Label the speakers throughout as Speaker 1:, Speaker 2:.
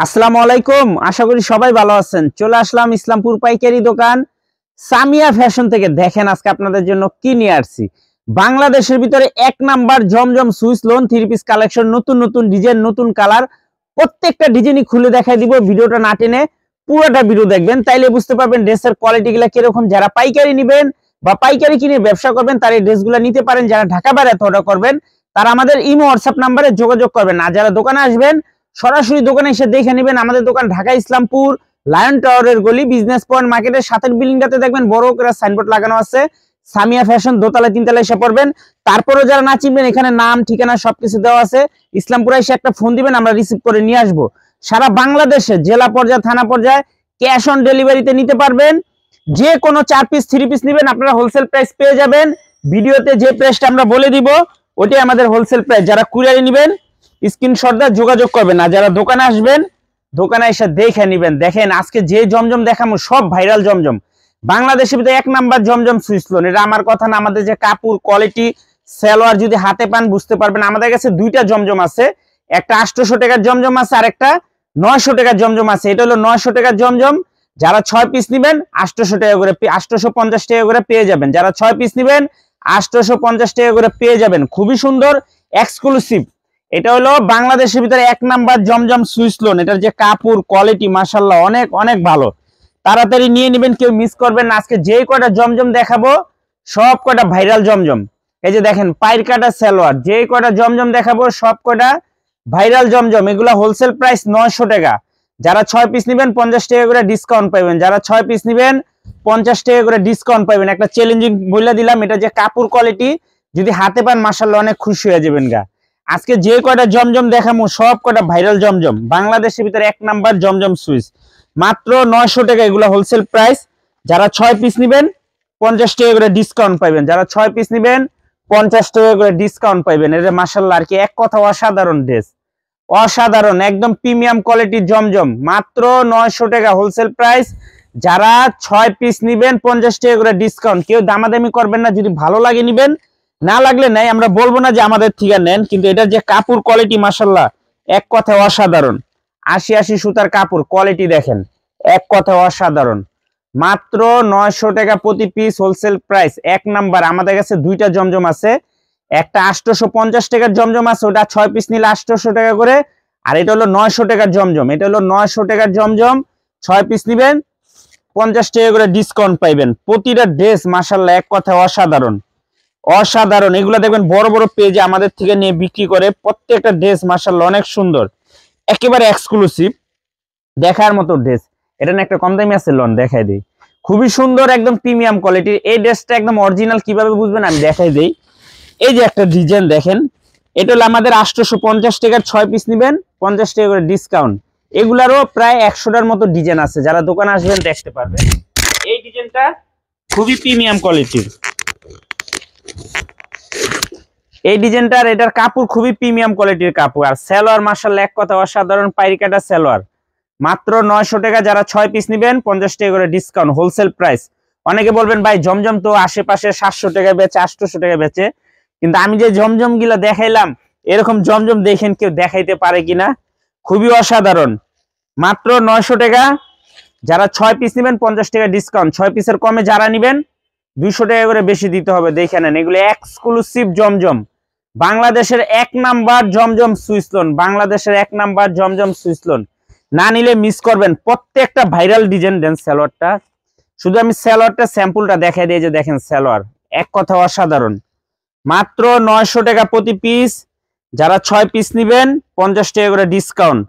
Speaker 1: আসসালামু আলাইকুম। আশা করি সবাই ভালো আছেন। চলে আসলাম ইসলামপুর পাইকারি দোকান সামিয়া ফ্যাশন থেকে। দেখেন আজকে আপনাদের জন্য কি নিয়ে আসছি। বাংলাদেশের ভিতরে এক নাম্বার জমজম Swiss lawn three piece collection, নতুন নতুন ডিজাইন, নতুন কালার, প্রত্যেকটা ডিজাইনই খুলে দেখাই দিব। ভিডিওটা না টেনে পুরোটা ভিডিও দেখবেন, তাইলে বুঝতে পারবেন ড্রেসের কোয়ালিটি গুলা কিরকম। যারা পাইকারি নেবেন বা পাইকারি কিনে ব্যবসা করবেন তারা এই ড্রেসগুলো নিতে পারেন। যারা ঢাকা বাইরে অর্ডার করবেন তারা আমাদের ইমো হোয়াটসঅ্যাপ নাম্বারে যোগাযোগ করবেন। আর যারা দোকানে আসবেন সরাসরি দোকানে এসে দেখে নেবেন। আমাদের দোকান ঢাকা ইসলামপুর লায়ন টাওয়ারের গলি, বিজনেস পয়েন্ট মার্কেটের সাথের বিল্ডিংটাতে দেখবেন বড় করে সাইনবোর্ড লাগানো আছে সামিয়া ফ্যাশন, দোতলা তিনতলা এসে পড়বেন। তারপরে যারা না চিনবেন এখানে নাম ঠিকানা সবকিছু দেওয়া আছে। ইসলামপুরে এসে একটা ফোন দিবেন, আমরা রিসিভ করে নিয়ে আসবো। সারা বাংলাদেশে জেলা পর্যায়ে থানা পর্যায়ে ক্যাশ অন ডেলিভারিতে নিতে পারবেন। যে কোনো 4 পিস 3 পিস নেবেন আপনারা হোলসেল প্রাইস পেয়ে যাবেন। ভিডিওতে যে প্রাইসটা আমরা বলে দিব ওটাই আমাদের হোলসেল প্রাইস। যারা কুরিয়ারে নেবেন স্ক্রিনশট দিয়ে যোগাযোগ করবেন। আর যারা দোকানে আসবেন দোকানে এসে দেখে নেবেন। দেখেন আজকে যে জমজম দেখাবো সব ভাইরাল জমজম। বাংলাদেশের ভিতরে এক নাম্বার জমজম সুইস লোন। এটা আমার কথা না, আমাদের যে কাপড় কোয়ালিটি সালোয়ার যদি হাতে পান বুঝতে পারবেন। আমাদের কাছে দুইটা জমজম আছে, একটা 800 টাকার জমজম আছে আর একটা 900 টাকার জমজম আছে। এটা হলো 900 টাকার জমজম। যারা 6 পিস নেবেন 800 টাকা করে, 850 টাকা করে পেয়ে যাবেন। যারা 6 পিস নেবেন 850 টাকা করে পেয়ে যাবেন। খুবই সুন্দর এক্সক্লুসিভ। এটা হলো বাংলাদেশের ভিতরে এক নাম্বার জমজম সুইস লোন। এটার যে কাপড় কোয়ালিটি মাশাআল্লাহ অনেক অনেক ভালো। তাড়াতাড়ি নিয়ে নেবেন, কেউ মিস করবেন না। আজকে যে কয়টা জমজম দেখাবো সব কয়টা ভাইরাল জমজম। এই যে দেখেন পাইর কাটা সালোয়ার, যে কয়টা জমজম দেখাবো সব কয়টা ভাইরাল জমজম। এগুলা হোলসেল প্রাইস 900 টাকা। যারা 6 পিস নেবেন 50 টাকা করে ডিসকাউন্ট পাবেন। যারা 6 পিস নেবেন 50 টাকা করে ডিসকাউন্ট পাবেন। একটা চ্যালেঞ্জিং বলে দিলাম, এটা যে কাপড় কোয়ালিটি যদি হাতে পান মাশাআল্লাহ অনেক খুশি হয়ে যাবেন গা। আজকে যে কয়টা জমজম দেখাবো সব কয়টা ভাইরাল জমজম। বাংলাদেশের ভিতরে এক নাম্বার জমজম সুইস, মাত্র 900 টাকা এগুলো হোলসেল প্রাইস। যারা 6 পিস নেবেন 50 টাকা করে ডিসকাউন্ট পাবেন। যারা 6 পিস নেবেন 50 টাকা করে ডিসকাউন্ট পাবেন। এটা মাশাআল্লাহ আর কি এক কথা অসাধারণ ড্রেস, অসাধারণ একদম প্রিমিয়াম কোয়ালিটির জমজম। মাত্র 900 টাকা হোলসেল প্রাইস। যারা 6 পিস নেবেন 50 টাকা করে ডিসকাউন্ট। কেউ দামাদামি করবেন না, যদি ভালো লাগে নেবেন, না লাগলে নাই। আমরা বলবো না যে আমাদের থেকে নেন, কিন্তু এটা যে কাপড় কোয়ালিটি মাশাআল্লাহ এক কথায় অসাধারণ। 80 সুতার কাপড় কোয়ালিটি দেখেন, এক কথায় অসাধারণ। মাত্র 900 টাকা প্রতি পিস হোলসেল প্রাইস। এক নাম্বার। আমাদের কাছে দুইটা জমজম আছে, একটা 850 টাকার জমজম আছে, ওটা 6 পিস নিলে 800 টাকা করে। আর এটা হলো 900 টাকার জমজম। এটা হলো 900 টাকার জমজম, 6 পিস নিবেন 50 টাকা করে ডিসকাউন্ট পাইবেন। প্রতিটা ড্রেস মাশাআল্লাহ এক কথায় অসাধারণ, অসাধারণ। এগুলো দেখবেন বড় বড় পেজে আমাদের থেকে নিয়ে বিক্রি করে। প্রত্যেকটা ড্রেস মাশাআল্লাহ অনেক সুন্দর, একেবারে এক্সক্লুসিভ দেখার মতো ড্রেস। এটা না একটা কম দামি আছে, লোন দেখাই দেই। খুবই সুন্দর একদম প্রিমিয়াম কোয়ালিটির এই ড্রেসটা। একদম অরিজিনাল কিভাবে বুঝবেন আমি দেখাই দেই। এই যে একটা ডিজাইন দেখেন, এটা হলো আমাদের 850 টাকার 6 পিস নেবেন 50 টাকা করে ডিসকাউন্ট। এগুলারও প্রায় 100টার মতো ডিজাইন আছে, যারা দোকানে আসবেন দেখতে পারবেন। এই ডিজাইনটা খুবই প্রিমিয়াম কোয়ালিটির। এই ডিজাইনটার এটার কাপড় খুবই প্রিমিয়াম কোয়ালিটির কাপড়। আর সালোয়ার মাশাআল্লাহ এক কথা অসাধারণ পাইরি কাটা সালোয়ার। মাত্র 900 টাকা। যারা 6 পিস নেবেন 50 টাকা করে ডিসকাউন্ট হোলসেল প্রাইস। অনেকে বলবেন ভাই জমজম তো আশেপাশে 700 টাকা বেচে 800 টাকা বেচে, কিন্তু আমি যে জমজম গুলা দেখাইলাম এরকম জমজম দেখেন কেউ দেখাইতে পারে কিনা। খুবই অসাধারণ। মাত্র 900 টাকা। যারা 6 পিস নেবেন 50 টাকা ডিসকাউন্ট। 6 পিসের কমে যারা নেবেন 200 টাকা করে বেশি দিতে হবে। দেখে নেন, এগুলো এক্সক্লুসিভ জমজম। বাংলাদেশের এক নাম্বার জমজম সুইস লোন। বাংলাদেশের এক নাম্বার জমজম সুইস লোন। না নিলে মিস করবেন। প্রত্যেকটা ভাইরাল ডিজাইন দেন। সালোয়ারটা শুধু আমি সালোয়ারটা স্যাম্পলটা দেখাই দিই। যে দেখেন সালোয়ার এক কথা অসাধারণ। মাত্র 900 টাকা প্রতি পিস। যারা 6 পিস নেবেন 50 টাকা করে ডিসকাউন্ট।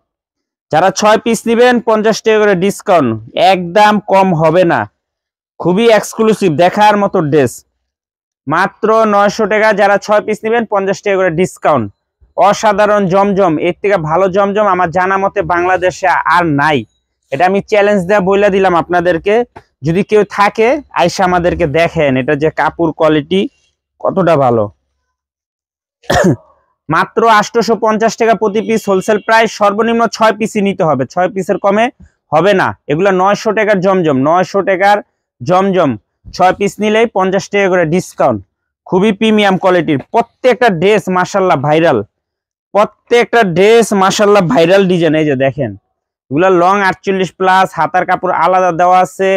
Speaker 1: যারা 6 পিস নেবেন 50 টাকা করে ডিসকাউন্ট। একদম কম হবে না, খুবই এক্সক্লুসিভ দেখার মতো ড্রেস। মাত্র 900 টাকা। যারা 6 পিস নেবেন 50 টাকা করে ডিসকাউন্ট। অসাধারণ জমজম, এর থেকে ভালো জমজম আমার জানা মতে বাংলাদেশে আর নাই। এটা আমি চ্যালেঞ্জ দেয়া বইলা দিলাম আপনাদেরকে। যদি কেউ থাকে আইসা আমাদেরকে দেখেন এটা যে কাপড় কোয়ালিটি কতটা ভালো। মাত্র 850 টাকা প্রতি পিস হোলসেল প্রাইস। সর্বনিম্ন 6 পিসই নিতে হবে, 6 পিসের কমে হবে না। এগুলো 900 টাকার জমজম, 900 টাকার জমজম। 6 পিস নিলেই 50 টাকা করে ডিসকাউন্ট। খুবই প্রিমিয়াম কোয়ালিটির। প্রত্যেকটা ড্রেস মাশাআল্লাহ ভাইরাল, প্রত্যেকটা ড্রেস মাশাআল্লাহ ভাইরাল ডিজাইন। এই যে দেখেন এগুলা লং 48 প্লাস, হাতার কাপড় আলাদা দেওয়া আছে,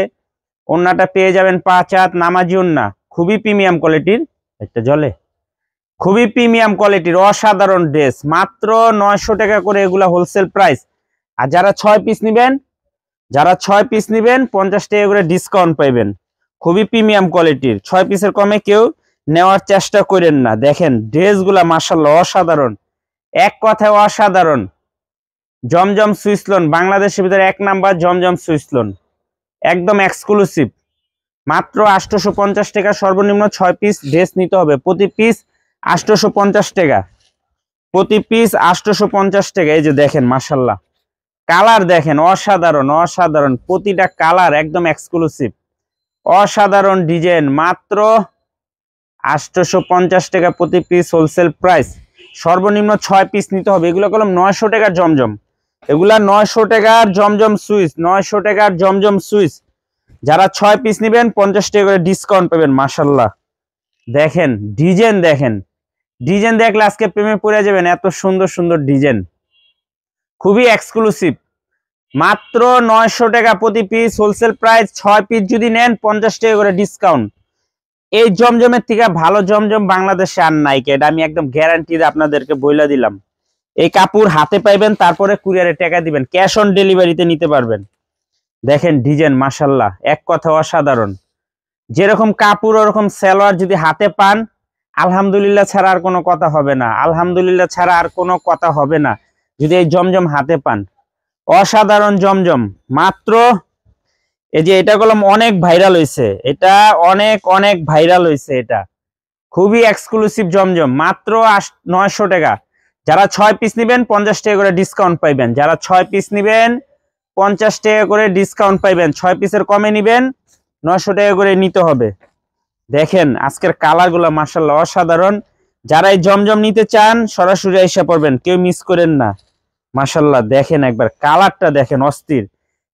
Speaker 1: ওন্নাটা পেয়ে যাবেন 5 হাত নামাজি ওন্না, খুবই প্রিমিয়াম কোয়ালিটির। একটা জলে খুবই প্রিমিয়াম কোয়ালিটির অসাধারণ ড্রেস, মাত্র 900 টাকা করে এগুলা হোলসেল প্রাইস। আর যারা 6 পিস নিবেন, 50 টাকা করে ডিসকাউন্ট পাইবেন। খুবই প্রিমিয়াম কোয়ালিটির, 6 পিসের কমে কেউ নেওয়ার চেষ্টা করেন না। দেখেন ড্রেসগুলা মাশাআল্লাহ অসাধারণ, এক কথায় অসাধারণ। জমজম সুইস লোন, বাংলাদেশের ভিতরে 1 নাম্বার জমজম সুইস লোন, একদম এক্সক্লুসিভ। মাত্র 850 টাকা সর্বনিম্ন 6 পিস ড্রেস নিতে হবে। প্রতি পিস 850 টাকা, প্রতি পিস 850 টাকা। এই যে দেখেন মাশাআল্লাহ, কালার দেখেন অসাধারণ অসাধারণ, প্রতিটা কালার একদম এক্সক্লুসিভ, অসাধারণ ডিজাইন। মাত্র 850 টাকা প্রতি পিস হোলসেল প্রাইস। সর্বনিম্ন 6 পিস নিতে হবে। এগুলো কলম 900 টাকার জমজম, এগুলা 900 টাকার জমজম সুইচ, 900 টাকার জমজম সুইচ। যারা 6 পিস নেবেন 50 টাকা করে ডিসকাউন্ট পাবেন। মাশাআল্লাহ দেখেন ডিজাইন, দেখেন ডিজাইন দেখলে আজকে প্রেমে পড়ে যাবেন, এত সুন্দর সুন্দর ডিজাইন, খুবই এক্সক্লুসিভ। মাত্র 900 টাকা প্রতি পিস হোলসেল প্রাইস। 6 পিস যদি নেন 50 টাকা করে ডিসকাউন্ট। এই জমজমের থেকে ভালো জমজম বাংলাদেশে আর নাই, এটা আমি একদম গ্যারান্টি আপনাদেরকে বইলা দিলাম। এই কাপড় হাতে পাইবেন, তারপরে কুরিয়ারে টাকা দিবেন, ক্যাশ অন ডেলিভারিতে নিতে পারবেন। দেখেন ডিজাইন মাশাআল্লাহ, এক কথা অসাধারণ। যেরকম কাপড় ওরকম সালোয়ার যদি হাতে পান, আলহামদুলিল্লাহ ছাড়া আর কোনো কথা হবে না, আলহামদুলিল্লাহ ছাড়া আর কোনো কথা হবে না যদি এই জমজম হাতে পান। অসাধারণ জমজম। মাত্র এই যে এটা কলম অনেক ভাইরাল হয়েছে, এটা অনেক অনেক ভাইরাল হয়েছে, এটা খুবই এক্সক্লুসিভ জমজম। মাত্র 900 টাকা। যারা 6 পিস নেবেন 50 টাকা করে ডিসকাউন্ট পাইবেন। যারা 6 পিস নেবেন 50 টাকা করে ডিসকাউন্ট পাইবেন। 6 পিসের কমে নেবেন 900 টাকা করে নিতে হবে। দেখেন আজকের কালারগুলো মাশাআল্লাহ অসাধারণ। যারা এই জমজম নিতে চান সরাসরি এসে পড়বেন, কেউ মিস করেন না। মাশাআল্লাহ দেখেন একবার কালারটা দেখেন অস্থির।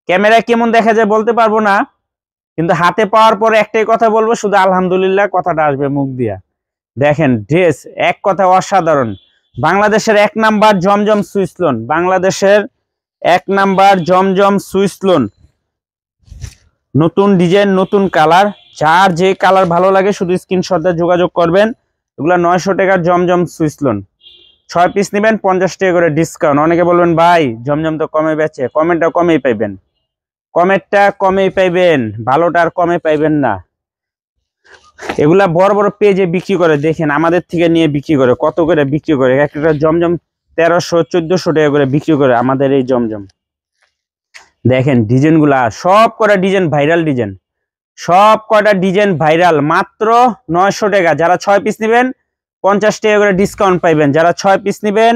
Speaker 1: ক্যামেরায় কেমন দেখা যায় বলতে পারবো না, কিন্তু হাতে পাওয়ার পরে একটাই কথা বলবো, শুধু আলহামদুলিল্লাহ কথাটা আসবে মুখ দিয়া। দেখেন ড্রেস এক কথা অসাধারণ। বাংলাদেশের 1 নাম্বার জমজম সুইস লোন, বাংলাদেশের 1 নাম্বার জমজম সুইস লোন। নতুন ডিজাইন, নতুন কালার, যার যে কালার ভালো লাগে শুধু স্ক্রিনশটে যোগাযোগ করবেন। এগুলা 900 টাকার জমজম সুইস লোন। 6 পিস নেবেন 50 টাকা করে ডিসকাউন্ট। অনেকে বলবেন ভাই জমজম তো কমে বেচে, কমেন্টটা কমেই পাইবেন, কমেন্টটা কমেই পাইবেন, ভালোটা আর কমে পাইবেন না। এগুলা বড় বড় পেজে বিক্রি করে, দেখেন আমাদের থেকে নিয়ে বিক্রি করে, কত করে বিক্রি করে, একটা জমজম 1300-1400 টাকা করে বিক্রি করে আমাদের এই জমজম। দেখেন ডিজাইন গুলা সব কটা ডিজাইন ভাইরাল ডিজাইন, সব কটা ডিজাইন ভাইরাল। মাত্র 900 টাকা। যারা 6 পিস নেবেন 50 টাকা করে ডিসকাউন্ট পাইবেন। যারা 6 পিস নেবেন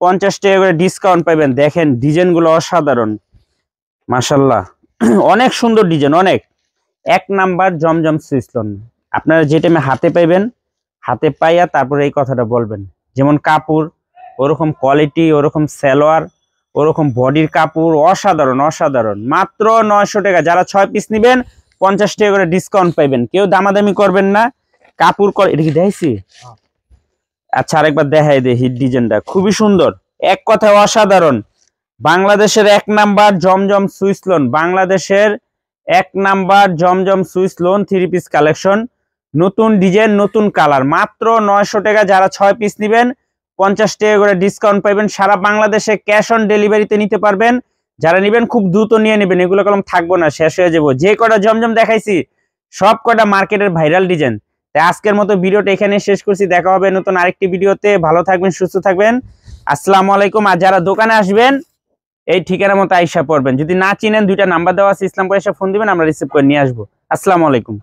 Speaker 1: 50 টাকা করে ডিসকাউন্ট পাইবেন। দেখেন ডিজাইন গুলো অসাধারণ মাশাআল্লাহ, অনেক সুন্দর ডিজাইন, অনেক। 1 নাম্বার জমজম সুইস লোন। আপনারা যে টাইমে হাতে পাইবেন, হাতে পাইয়া তারপরে এই কথাটা বলবেন। যেমন কাপড় ওরকম কোয়ালিটি, ওরকম সালোয়ার, ওরকম বডির কাপড়, অসাধারণ অসাধারণ। মাত্র 900 টাকা। যারা 6 পিস নেবেন 50 টাকা করে ডিসকাউন্ট পাইবেন। কেউ দামাদামি করবেন না। কাপড় এটা কি দেখাইছি? আচ্ছা আরেকবার দেখাই দে। হিট ডিজাইনটা খুবই সুন্দর, এক কথায় অসাধারণ। বাংলাদেশের 1 নাম্বার জমজম সুইস লোন, বাংলাদেশের 1 নাম্বার জমজম সুইস লোন 3 পিস কালেকশন, নতুন ডিজাইন, নতুন কালার। মাত্র 900 টাকা। যারা 6 পিস নেবেন 50 টাকা করে ডিসকাউন্ট পাইবেন। সারা বাংলাদেশে ক্যাশ অন ডেলিভারিতে নিতে পারবেন। যারা নেবেন খুব দ্রুত নিয়ে নেবেন, এগুলো কলম থাকবো না, শেষ হয়ে যাবো। যে কটা জমজম দেখাইছি সব কটা মার্কেটের ভাইরাল ডিজাইন। তাই আজকের মতো ভিডিওটা এখানে শেষ করছি। দেখা হবে নতুন আরেকটি ভিডিওতে। ভালো থাকবেন, সুস্থ থাকবেন। আসসালামু আলাইকুম। আর যারা দোকানে আসবেন এই ঠিকানা মতো আইসা পড়বেন। যদি না চিনেন 2টা নাম্বার দেওয়া আছে, ইসলামপুর এসে ফোন দিবেন, আমরা রিসিভ করে নিয়ে আসবো। আসসালামু আলাইকুম।